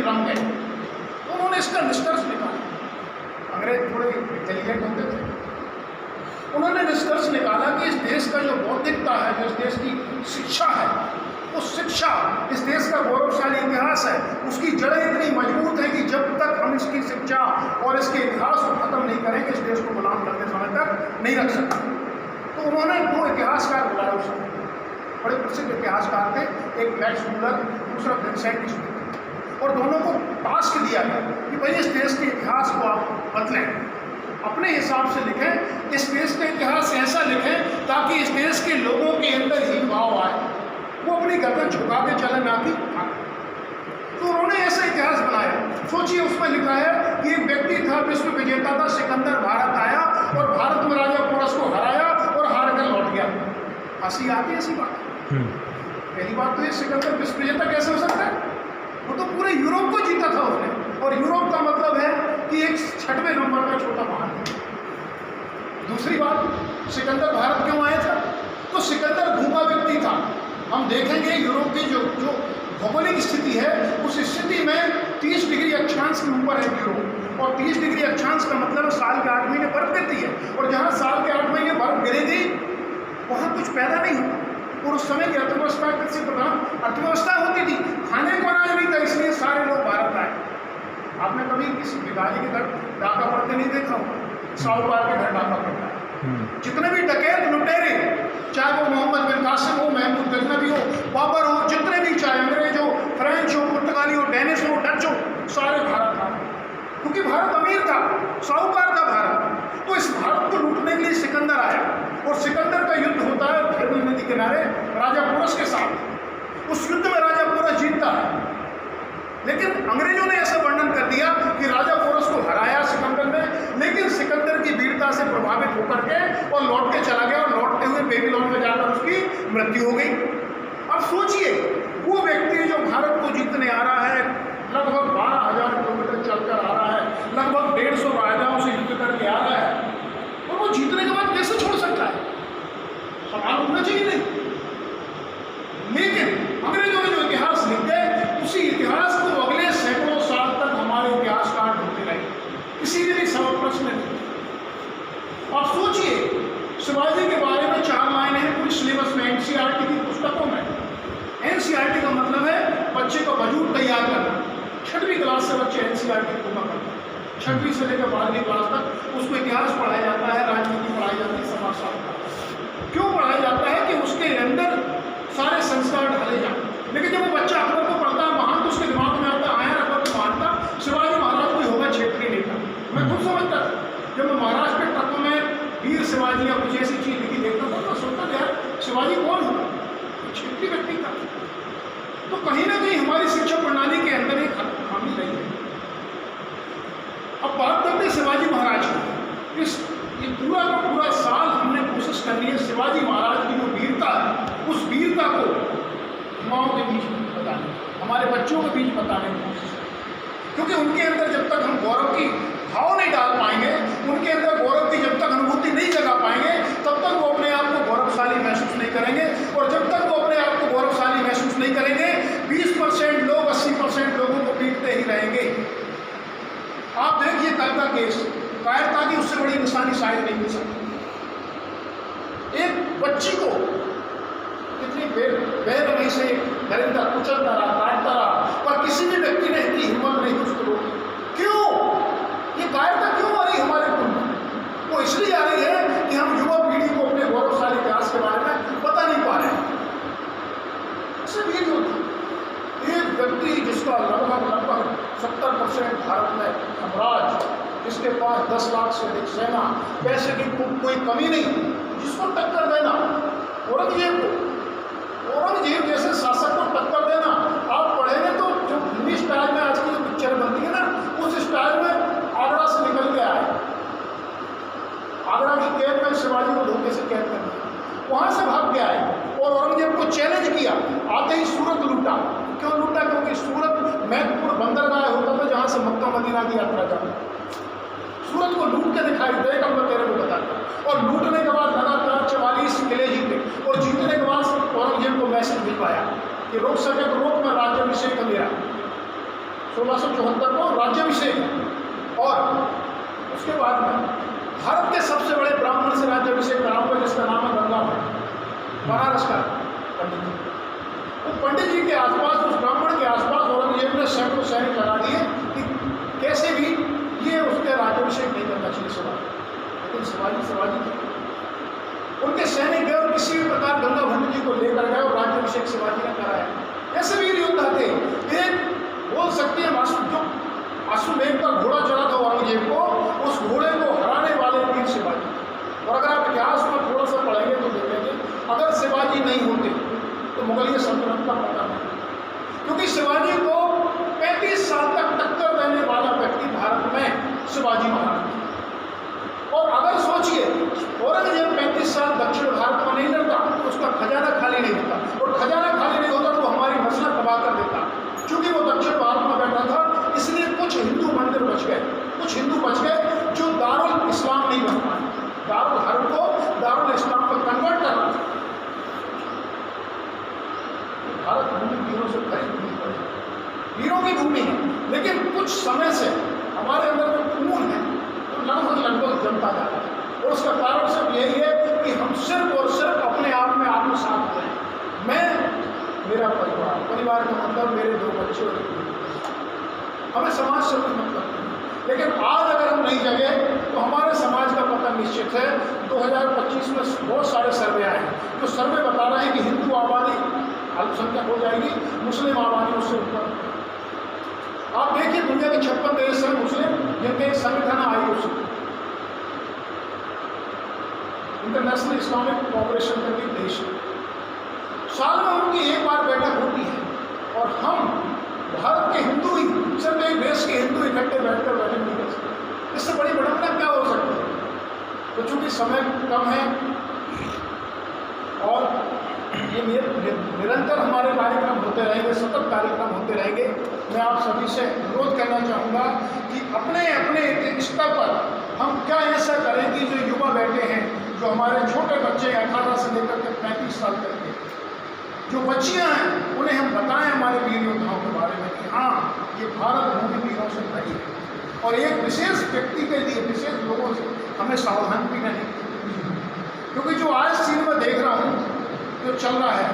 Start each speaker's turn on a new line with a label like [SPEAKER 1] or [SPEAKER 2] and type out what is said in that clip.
[SPEAKER 1] रम गए। उन्होंने इसका निष्कर्ष निकाला। अंग्रेज थोड़े इंटेलिजेंट होते थे। उन्होंने निष्कर्ष निकाला कि इस देश का जो बौद्धिकता है, जो इस देश की शिक्षा है, उस शिक्षा, इस देश का गौरवशाली इतिहास है, उसकी जड़ें इतनी मजबूत हैं कि जब तक हम इसकी शिक्षा और इसके इतिहास को खत्म नहीं करेंगे, इस देश को गुलाम करते समय तक नहीं रख सकते। तो उन्होंने दो इतिहासकार बुलाए उस समय, बड़े प्रसिद्ध इतिहासकार थे, एक मैक्स मूलर, दूसरा विंसेंट स्मिथ, और दोनों को टास्क दिया गया कि भाई इस देश के इतिहास को आप बदलें, अपने हिसाब से लिखें, इस देश का इतिहास ऐसा लिखें ताकि इस देश के लोगों के अंदर हीन भाव आए, वो अपनी गर्दन झुका के चले, ना कि तो उन्होंने ऐसा इतिहास बनाया। सोचिए, उसमें लिखा है कि एक व्यक्ति था, विश्व विजेता था, सिकंदर भारत आया और भारत में राजा पोरस को हराया और हार कर लौट गया। हंसी आती है ऐसी बात। पहली बात तो ये, सिकंदर विश्व विजेता कैसे हो सकता है? वो तो पूरे यूरोप को जीता था उसने, और यूरोप का मतलब है कि एक 6वें नंबर का छोटा महान। दूसरी बात, सिकंदर भारत क्यों आया था? तो सिकंदर भूखा व्यक्ति था। हम देखेंगे यूरोप की जो भौगोलिक स्थिति है, उस स्थिति में 30 डिग्री अक्षांश के ऊपर है यूरोप, और 30 डिग्री अक्षांश का मतलब साल के 8 महीने बर्फ गिरती है, और जहाँ साल के 8 महीने बर्फ गिरेगी वहाँ कुछ पैदा नहीं होता। और उस समय की अर्थव्यवस्था कृषि प्रधान अर्थव्यवस्था होती थी, खाने को अनाज नहीं था, इसलिए सारे लोग भारत आए। आपने कभी किसी भिखारी के घर डाका पड़ते नहीं देखा होगा? साहूकार के घर डाका पड़ता है। जितने भी डकैत लुटेरे, चाहे वो मोहम्मद बिन कासिम हो, महमूद गजनवी हो, बाबर हो, जितने भी, चाहे अंग्रेज हो, फ्रेंच हो, पुर्तगाली हो, डेनिश हो, डच हो, सारे भारत था, क्योंकि भारत अमीर था, साहूकार था भारत। तो इस भारत को लूटने के लिए सिकंदर आया, और सिकंदर का युद्ध होता है खरबी नदी किनारे राजा पोरस के साथ। उस युद्ध में राजा पोरस जीतता है, लेकिन अंग्रेजों ने ऐसा वर्णन कर दिया कि राजा पोरस को हराया सिकंदर ने, लेकिन सिकंदर की वीरता से प्रभावित होकर के और लौट के चला गया, और लौटते हुए बेबीलोन में जाकर उसकी मृत्यु हो गई। अब सोचिए, वो व्यक्ति जो भारत को जीतने आ रहा है, लगभग 12,000 किलोमीटर चलकर आ रहा है, लगभग 150 राजाओं से युद्ध करके आ रहा है, और वो जीतने के बाद कैसे छोड़ सकता है? सवाल उठना चाहिए नहीं। लेकिन अंग्रेजों ने जो इतिहास लिख गए, उसी इतिहास को अगले सैकड़ों साल तक हमारे इतिहासकार ढूंढते रहे, किसी ने भी सवाल प्रश्न नहीं। आप सोचिए, शिवाजी के बारे में 4 लाइनें हैं पूरी सिलेबस में, एनसीईआरटी की पुस्तकों में। एनसीईआरटी का मतलब है बच्चे का वजूद तैयार करना। 6वीं क्लास से बच्चे एनसीईआरटी पूरा करते हैं, 6वीं से लेकर 12वीं क्लास तक उसको इतिहास पढ़ाया जाता है, राजनीति पढ़ाई जाती है, समाजशास्त्र। क्यों पढ़ाया जाता है? कि उसके अंदर सारे संस्कार ढाले जाए। लेकिन जब वो बच्चा अकबर को पढ़ता है महान, तो उसके दिमाग में आता है अकबर को महान था, शिवाजी महाराज कोई होगा क्षेत्रीय नेता। मैं खुद समझता था, जब मैं महाराष्ट्र के तत्व में वीर शिवाजी या कुछ ऐसी चीज लिखी देखता था, तो सोचता था यार शिवाजी कौन होगा? क्षेत्रीय व्यक्ति था। तो कहीं ना कहीं हमारी शिक्षा प्रणाली के अंदर एक खामी रही है। अब बात करते हैं शिवाजी महाराज की। ये पूरा का पूरा साल हमने कोशिश करनी है शिवाजी महाराज की जो वीरता है, उस वीरता को युवाओं के बीच बताने, हमारे बच्चों के बीच बताने की कोशिश करें। क्योंकि उनके अंदर जब तक हम गौरव की भाव नहीं डाल पाएंगे, उनके अंदर गौरव की जब तक अनुभूति नहीं जगा पाएंगे, तब तक वो अपने आप को गौरवशाली महसूस नहीं करेंगे। और जब तक वो अपने आप को गौरवशाली महसूस नहीं करेंगे, 20% लोग 80% लोगों को पीटते ही रहेंगे। आप देखिए कल का केस, कायरता की उससे बड़ी निशानी शायद नहीं मिल सकती। एक बच्ची को कितनी बेरहमी से दरिंदा कुचलता रहा, काटता रहा, पर किसी भी व्यक्ति ने इतनी हिम्मत नहीं उसको रोकी। क्यों? ये कायरता क्यों आ रही हमारे कुंभ में? वो इसलिए आ रही है कि हम युवा पीढ़ी को अपने गौरवशाली इतिहास के बारे में बता नहीं पा रहे हैं। सिर्फ ये होता एक व्यक्ति जिसका लगभग 70% भारत में साम्राज्य, जिसके पास 10 लाख से अधिक सेना, पैसे की कोई कमी नहीं, जिसको टक्कर देना औरंगजेब को, औरंगजेब जैसे शासक को टक्कर देना। आप पढ़ेंगे तो जो फिल्मी स्टाइल में आज की जो पिक्चर बनती है ना, उस स्टाइल में आगरा से निकल के आए, आगरा की कैद में शिवाजी को धोखे से कैद कर दिया, वहाँ से भाग के आए और औरंगजेब को चैलेंज किया। आते ही सूरत लूटा। क्यों लूटा? क्योंकि सूरत महत्वपूर्ण बंदरगाह होता था जहाँ से मक्का मदीना की यात्रा जाती। सूरत को लूट के दिखाई देगा, मैं तेरे को बताता। और लूटने के बाद लगातार 44 किले जीते, और जीतने के बाद औरंगजेब को मैसेज मिल पाया कि रोक सके तो रोक, मैं राज्याभिषेक का मेरा। 1674 को राज्याभिषेक, और उसके बाद में भारत के सबसे बड़े ब्राह्मण से राज्याभिषेक कराऊंगा, जिसका नाम है गंगा भट्ट, बनारस का पंडित जी। तो पंडित जी के आसपास, उस ब्राह्मण के आसपास औरंगजेब ने सैकड़ों सैनिक लगा दिए कि कैसे भी ये उसके राज्याभिषेक नहीं करना चाहिए शिवाजी। लेकिन शिवाजी उनके सैनिक गए और किसी भी प्रकार गंगा भट्ट जी को लेकर गए और राज्याभिषेक शिवाजी ने कराया। ऐसे वीर योद्धा थे, एक बोल सकते हैं जो अश्वमेध का घोड़ा चढ़ा था औरंगजेब को, उस घोड़े को हराने वाले वीर शिवाजी। और अगर आप इतिहास में थोड़ा सा पढ़ेंगे तो देखेंगे, अगर शिवाजी नहीं होते तो मुगलिया सल्तनत का पता नहीं, क्योंकि शिवाजी को 35 साल तक टक्कर देने वाला व्यक्ति भारत में शिवाजी महाराज। और अगर सोचिए, औरंगजेब 35 साल दक्षिण भारत में नहीं लड़ता तो उसका खजाना खाली नहीं होता, और खजाना खाली नहीं होता तो हमारी नस्ल तबाह कर देता। क्योंकि वो दक्षिण भारत में बैठा था, इसलिए कुछ हिंदू मंदिर बच गए, कुछ हिंदू बच गए जो दारुल इस्लाम नहीं बन पाए। दारुल हर्ब को दारुल इस्लाम में कन्वर्ट करना था। भारत भूमि वीरों से भरी हुई पड़ी, वीरों की भूमि है, लेकिन कुछ समय से हमारे अंदर में खून है तो लगभग जमता जा रहा है। और उसका कारण सिर्फ यही है कि हम सिर्फ और सिर्फ अपने आप में आत्मसात हो रहे हैं। मैं, मेरा परिवार का मतलब मेरे 2 बच्चे और 1 बेटी। हमें समाज से कोई मतलब नहीं, लेकिन आज अगर हम नहीं जगे तो हमारे समाज का पतन निश्चित है। 2025 में बहुत सारे सर्वे आए हैं जो सर्वे बता रहे हैं कि हिंदू आबादी अल्पसंख्यक हो जाएगी, मुस्लिम आबादी उससे ऊपर। आप देखिए, दुनिया के 56 देश हैं मुस्लिम, जिनके एक संगठन आईओसी, इंटरनेशनल इस्लामिक कोऑपरेशन करके देश है। साल में उनकी एक बार बैठक होती है, और हम भारत के हिंदू ही सिर्फ एक देश के हिंदू इकट्ठे बैठकर बैठक नहीं कर सकते। इससे बड़ी बढ़त क्या हो सकती है? तो चूंकि समय कम है और ये निरंतर हमारे कार्यक्रम होते रहेंगे, सतत कार्यक्रम होते रहेंगे, मैं आप सभी से अनुरोध करना चाहूँगा कि अपने अपने स्तर पर हम क्या ऐसा करें कि जो युवा बैठे हैं, जो हमारे छोटे बच्चे 18 से लेकर के 35 साल तक के जो बच्चियां हैं, उन्हें हम बताएं हमारे वीर योद्धाओं के बारे में कि हाँ, ये भारत भूमि वीरों से भरी है। और एक विशेष व्यक्ति के लिए, विशेष लोगों से हमें सावधान भी नहीं, क्योंकि जो आज सीन में देख रहा हूँ जो चल रहा है,